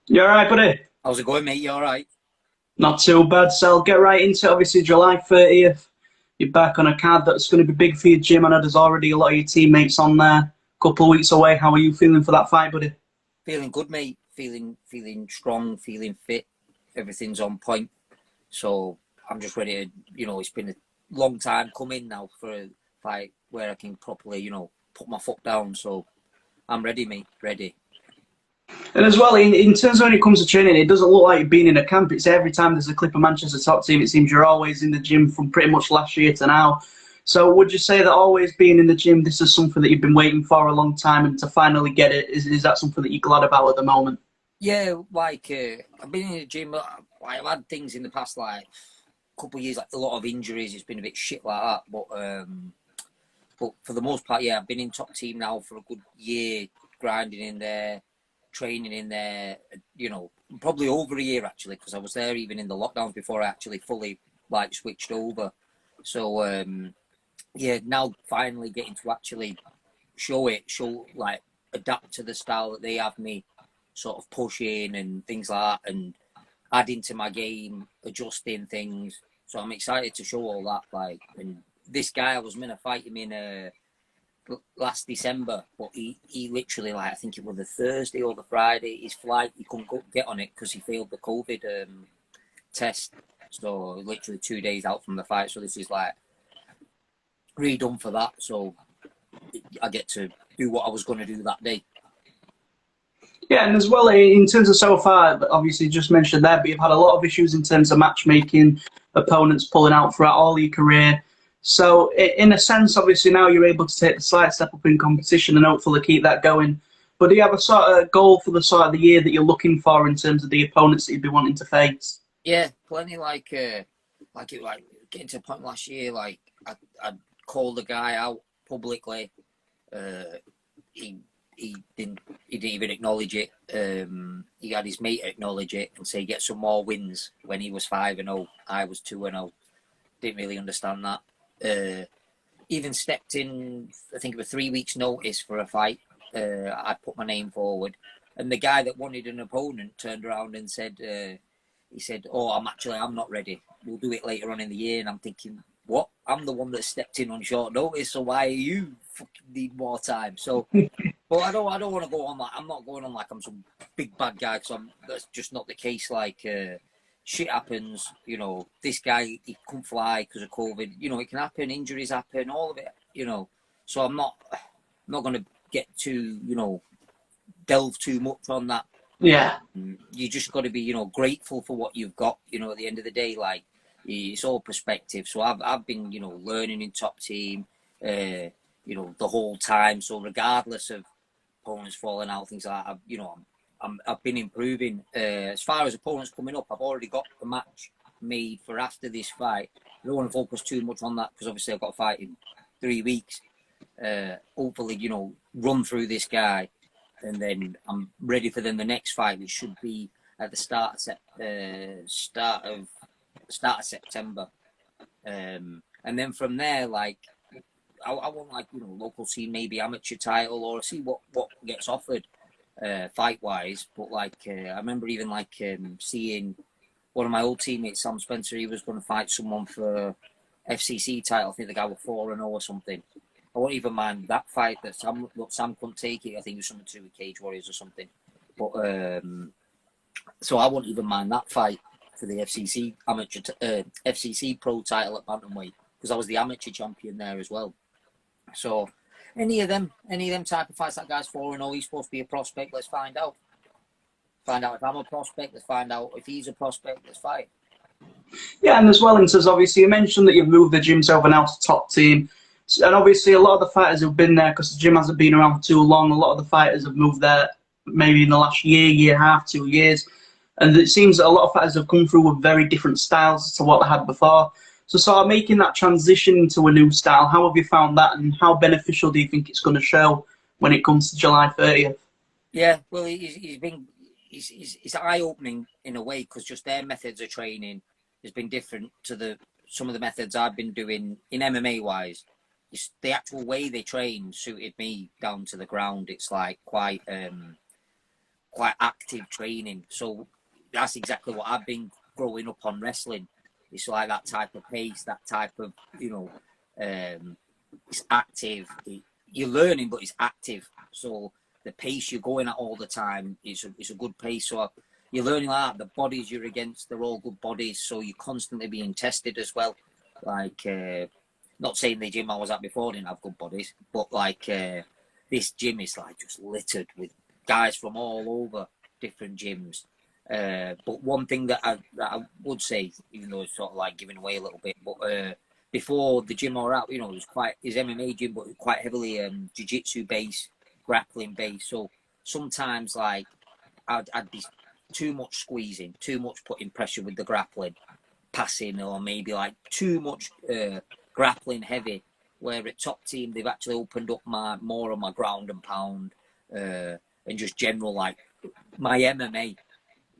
You all right, buddy? How's it going, mate? You all right? Not too bad. So I'll get right into it. Obviously, July 30th, you're back on a card that's going to be big for your gym. I know there's already a lot of your teammates on there. A couple of weeks away. How are you feeling for that fight, buddy? Feeling good, mate. Feeling strong, feeling fit. Everything's on point. So I'm just ready to, it's been a long time coming now for a fight where I can properly, put my foot down. So I'm ready, mate. Ready. And as well, in terms of when it comes to training, it doesn't look like you've been in a camp. It's every time there's a clip of Manchester top team, it seems you're always in the gym from pretty much last year to now. So would you say that always being in the gym, this is something that you've been waiting for a long time and to finally get it, is that something that you're glad about at the moment? Yeah, I've been in the gym. I've had things in the past, like a couple of years, like a lot of injuries. It's been a bit shit like that. But for the most part, yeah, I've been in top team now for a good year, grinding in there, training in there, probably over a year actually, because I was there even in the lockdowns before I actually fully like switched over. So yeah, now finally getting to actually show like adapt to the style that they have me sort of pushing and things like that, and adding to my game, adjusting things. So I'm excited to show all that. Like, and this guy, I was meant to fight him in last December, but he literally, like, I think it was the Thursday or the Friday, his flight, he couldn't get on it because he failed the COVID test. So literally 2 days out from the fight. So this is like redone for that. So I get to do what I was going to do that day. Yeah, and as well, in terms of so far, obviously you just mentioned that, but you've had a lot of issues in terms of matchmaking, opponents pulling out throughout all your career. So, in a sense, obviously now you're able to take the slight step up in competition and hopefully keep that going. But do you have a sort of goal for the sort of the year that you're looking for in terms of the opponents that you'd be wanting to face? Yeah, plenty like getting to the point last year, like I called the guy out publicly. Uh, he he didn't even acknowledge it. He had his mate acknowledge it and say get some more wins when he was 5-0. I was 2-0. Didn't really understand that. Even stepped in, I think it was 3 weeks notice for a fight. I put my name forward, and the guy that wanted an opponent turned around and said, he said, "Oh, I'm not ready. We'll do it later on in the year." And I'm thinking, what? I'm the one that stepped in on short notice, so why are you fucking need more time? So, but I don't want to go on like I'm not going on like I'm some big bad guy because that's just not the case. Like shit happens, this guy he couldn't fly because of COVID. It can happen. Injuries happen. All of it. So I'm not going to get too delve too much on that. Yeah. You just got to be grateful for what you've got. At the end of the day, like it's all perspective. So I've been learning in top team, the whole time. So regardless of opponents falling out, things like that, I've been improving. As far as opponents coming up, I've already got the match made for after this fight. I don't want to focus too much on that because obviously I've got a fight in 3 weeks. Hopefully, run through this guy, and then I'm ready for then the next fight, which should be at the start of September. And then from there, like I want like local scene, maybe amateur title, or see what gets offered fight wise. But like I remember even like seeing one of my old teammates, Sam Spencer, he was going to fight someone for FCC title. I think the guy was 4-0 or something. I won't even mind that fight that Sam couldn't take it. I think it was something to do with Cage Warriors or something. But so I won't even mind that fight for the FCC pro title at bantamweight because I was the amateur champion there as well. So any of them type of fights, that guy's 4-0, he's supposed to be a prospect. Let's find out. Find out if I'm a prospect. Let's find out if he's a prospect. Let's fight. Yeah, and as well, in terms, obviously, you mentioned that you've moved the gyms over now to top team. And obviously, a lot of the fighters have been there because the gym hasn't been around for too long. A lot of the fighters have moved there maybe in the last year and a half, 2 years. And it seems that a lot of fighters have come through with very different styles to what they had before. So sort of making that transition into a new style, how have you found that and how beneficial do you think it's going to show when it comes to July 30th? Yeah, well, it's eye-opening in a way because just their methods of training has been different to some of the methods I've been doing in MMA wise. It's the actual way they train suited me down to the ground. It's like quite active training. So that's exactly what I've been growing up on wrestling. It's like that type of pace, that type of, you know, it's active. You're learning, but it's active. So the pace you're going at all the time is a good pace. So you're learning like that. The bodies you're against, they're all good bodies. So you're constantly being tested as well. Like, not saying the gym I was at before didn't have good bodies, but like this gym is like just littered with guys from all over different gyms. But one thing that I would say, even though it's sort of like giving away a little bit, but before the gym I was at, you know, it was quite his MMA gym, but quite heavily jiu-jitsu based, grappling based. So sometimes like I'd be too much squeezing, too much putting pressure with the grappling, passing, or maybe like too much grappling heavy. Where at Top Team they've actually opened up more of my ground and pound and just general like my MMA.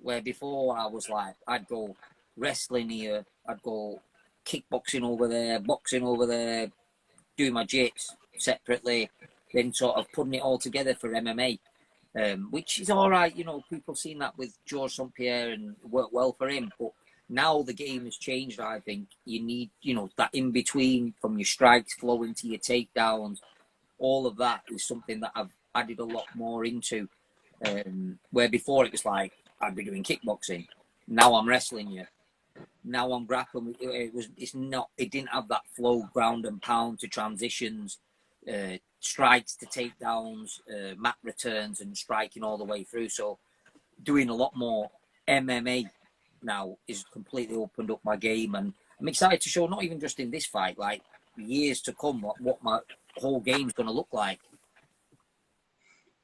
Where before I was like, I'd go wrestling here, I'd go kickboxing over there, boxing over there, doing my jits separately, then sort of putting it all together for MMA, which is all right. You know, people seen that with Georges St. Pierre and it worked well for him. But now the game has changed, I think. You need, you know, that in between from your strikes flowing to your takedowns. All of that is something that I've added a lot more into. Where before it was like, I'd be doing kickboxing. Now I'm wrestling you. Now I'm grappling. It didn't have that flow, ground and pound to transitions, strikes to takedowns, mat returns, and striking all the way through. So doing a lot more MMA now is completely opened up my game, and I'm excited to show not even just in this fight, like years to come, what my whole game's going to look like.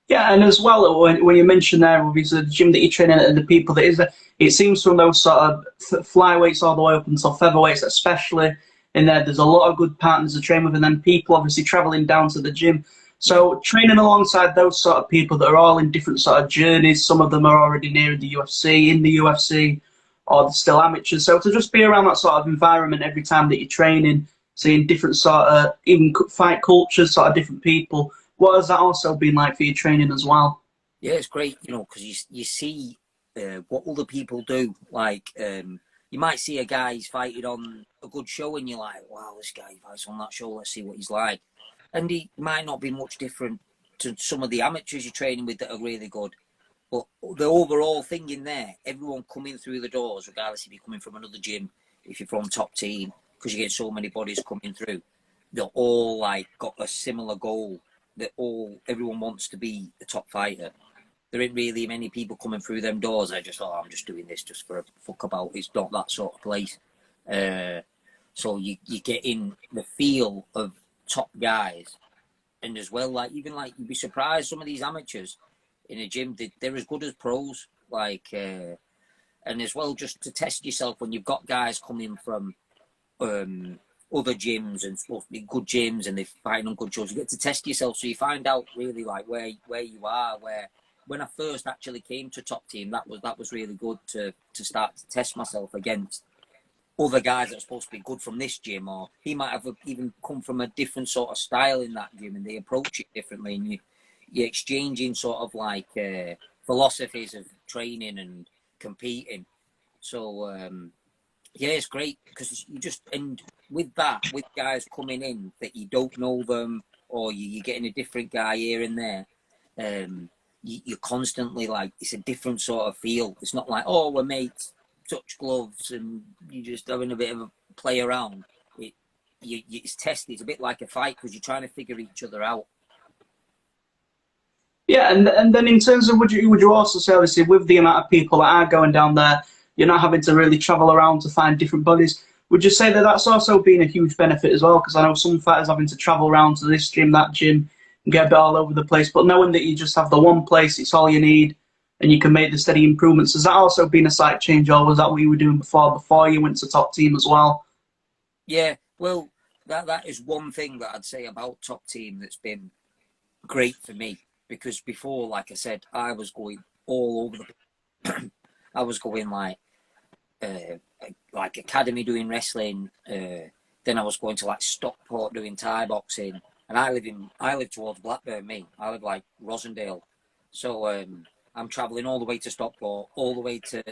Yeah, and as well, when you mentioned there, obviously the gym that you're training at and the people that is there, it seems from those sort of flyweights all the way up until featherweights, especially in there, there's a lot of good partners to train with, and then people obviously traveling down to the gym. So training alongside those sort of people that are all in different sort of journeys, some of them are already near the UFC, in the UFC, or they're still amateurs. So to just be around that sort of environment every time that you're training, seeing different sort of, even fight cultures, sort of different people, what has that also been like for your training as well? Yeah, it's great, you know, because you see what other people do. Like, you might see a guy he's fighting on a good show and you're like, wow, this guy fights on that show, let's see what he's like. And he might not be much different to some of the amateurs you're training with that are really good. But the overall thing in there, everyone coming through the doors, regardless if you're coming from another gym, if you're from Top Team, because you get so many bodies coming through, they're all like got a similar goal. Everyone wants to be the top fighter. There ain't really many people coming through them doors. I just thought, I'm just doing this just for a fuck about. It's not that sort of place. So you get in the feel of top guys, and as well, like even like you'd be surprised some of these amateurs in a gym, they're as good as pros. Like, and as well, just to test yourself when you've got guys coming from other gyms and supposed to be good gyms and they're fighting on good shows, you get to test yourself, so you find out really like where you are. Where when I first actually came to Top Team, that was really good to start to test myself against other guys that are supposed to be good from this gym, or he might have even come from a different sort of style in that gym and they approach it differently, and you're exchanging sort of like philosophies of training and competing. So yeah, it's great because you just, and with that, with guys coming in that you don't know them, or you're getting a different guy here and there, you're constantly like, it's a different sort of feel. It's not like, oh, we're mates, touch gloves, and you're just having a bit of a play around. It's tested. It's a bit like a fight because you're trying to figure each other out. Yeah, and then in terms of, would you also say, obviously, with the amount of people that are going down there, you're not having to really travel around to find different bodies. Would you say that that's also been a huge benefit as well? Because I know some fighters having to travel around to this gym, that gym, and get a bit all over the place. But knowing that you just have the one place, it's all you need, and you can make the steady improvements. Has that also been a slight change, or was that what you were doing before you went to Top Team as well? Yeah, well, that is one thing that I'd say about Top Team that's been great for me. Because before, like I said, I was going all over the I was going like academy doing wrestling, then I was going to like Stockport doing Thai boxing, and I live towards Blackburn. I live like Rosendale, so I'm travelling all the way to Stockport, all the way to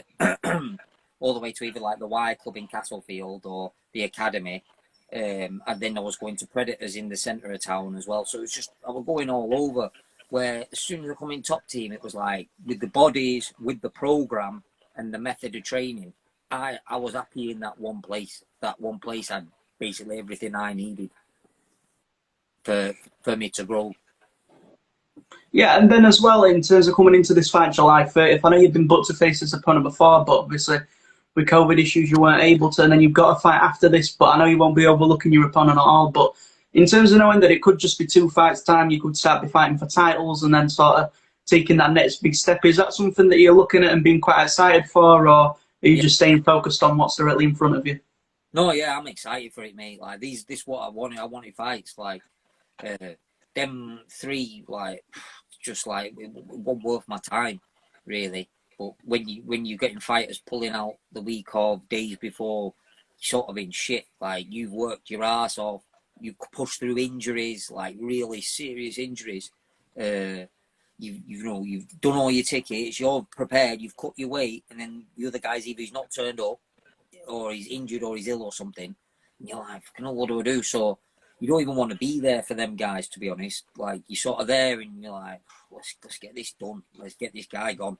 all the way to either like the Y Club in Castlefield or the Academy. And then I was going to Predators in the centre of town as well. So it was just, I was going all over. Where as soon as I come in top team, it was like with the bodies, with the programme and the method of training, I was happy in that one place. That one place had basically everything I needed for me to grow. Yeah, and then as well, in terms of coming into this fight July 30th, I know you've been booked to face this opponent before, but obviously with COVID issues you weren't able to, and then you've got a fight after this, but I know you won't be overlooking your opponent at all. But in terms of knowing that it could just be 2 fights time, you could start be fighting for titles and then sort of taking that next big step, is that something that you're looking at and being quite excited for, or are you just staying focused on what's directly in front of you? No, yeah, I'm excited for it, mate. Like this what I wanted. I wanted fights like them 3, like just like it wasn't worth my time, really. But when you're getting fighters pulling out the week of, days before, sort of in shit, like you've worked your ass off, you pushed through injuries, like really serious injuries. You've done all your tickets, you're prepared, you've cut your weight, and then the other guy's either he's not turned up, or he's injured, or he's ill, or something. And you're like, what do I do? So you don't even want to be there for them guys, to be honest. Like you're sort of there, and you're like, let's get this done. Let's get this guy gone.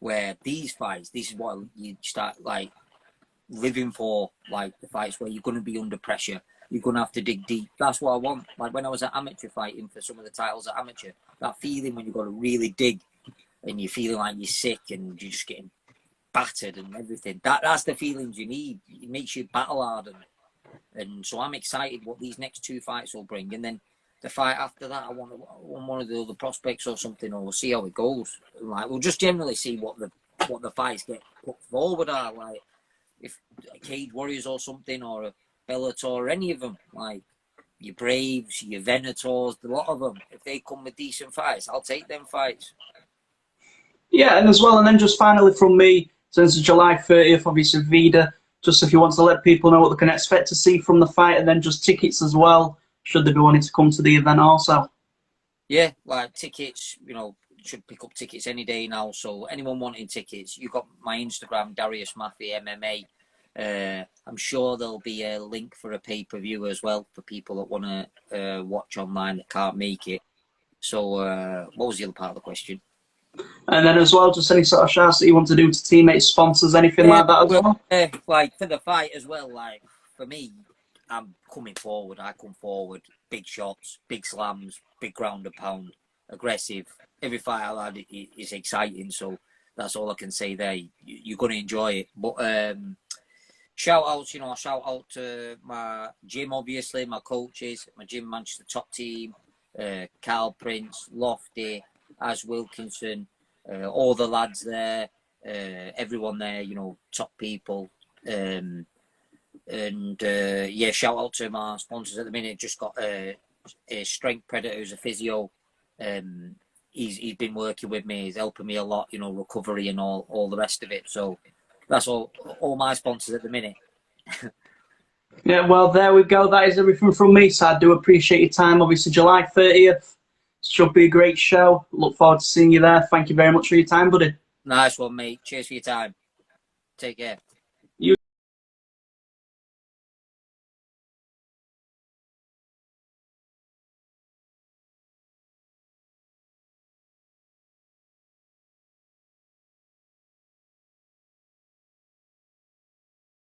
Where these fights, this is what you start like living for, like the fights where you're going to be under pressure. You're going to have to dig deep. That's what I want. Like when I was at amateur fighting for some of the titles at amateur, that feeling when you've got to really dig and you're feeling like you're sick and you're just getting battered and everything. That's the feelings you need. It makes you battle hardened. And so I'm excited what these next 2 fights will bring. And then the fight after that, I want one of the other prospects or something, or we'll see how it goes. Like we'll just generally see what the fights get put forward are. Like if Cage Warriors or something, or a Bellator, or any of them, like your Braves, your Venators, a lot of them. If they come with decent fights, I'll take them fights. Yeah, and as well, and then just finally from me, since July 30th, obviously VIDA, just if you want to let people know what they can expect to see from the fight, and then just tickets as well, should they be wanting to come to the event also. Yeah, like tickets, should pick up tickets any day now. So anyone wanting tickets, you've got my Instagram, Darius Mafi MMA. I'm sure there'll be a link for a pay-per-view as well for people that want to watch online that can't make it. So what was the other part of the question? And then as well, just any sort of shouts that you want to do to teammates, sponsors, anything like that as well? Like for the fight as well, like for me, I'm coming forward. I come forward, big shots, big slams, big ground and pound, aggressive. Every fight I've had is exciting, so that's all I can say there. You're going to enjoy it. But shout outs, shout out to my gym, obviously, my coaches, my gym Manchester top team, Carl Prince, Lofty, As Wilkinson, all the lads there, everyone there, top people. Yeah, shout out to my sponsors at the minute. Just got a Strength Predator who's a physio. He's been working with me. He's helping me a lot, recovery and all the rest of it. So that's all my sponsors at the minute. Yeah, well, there we go. That is everything from me. So I do appreciate your time. Obviously, July 30th should be a great show. Look forward to seeing you there. Thank you very much for your time, buddy. Nice one, mate. Cheers for your time. Take care.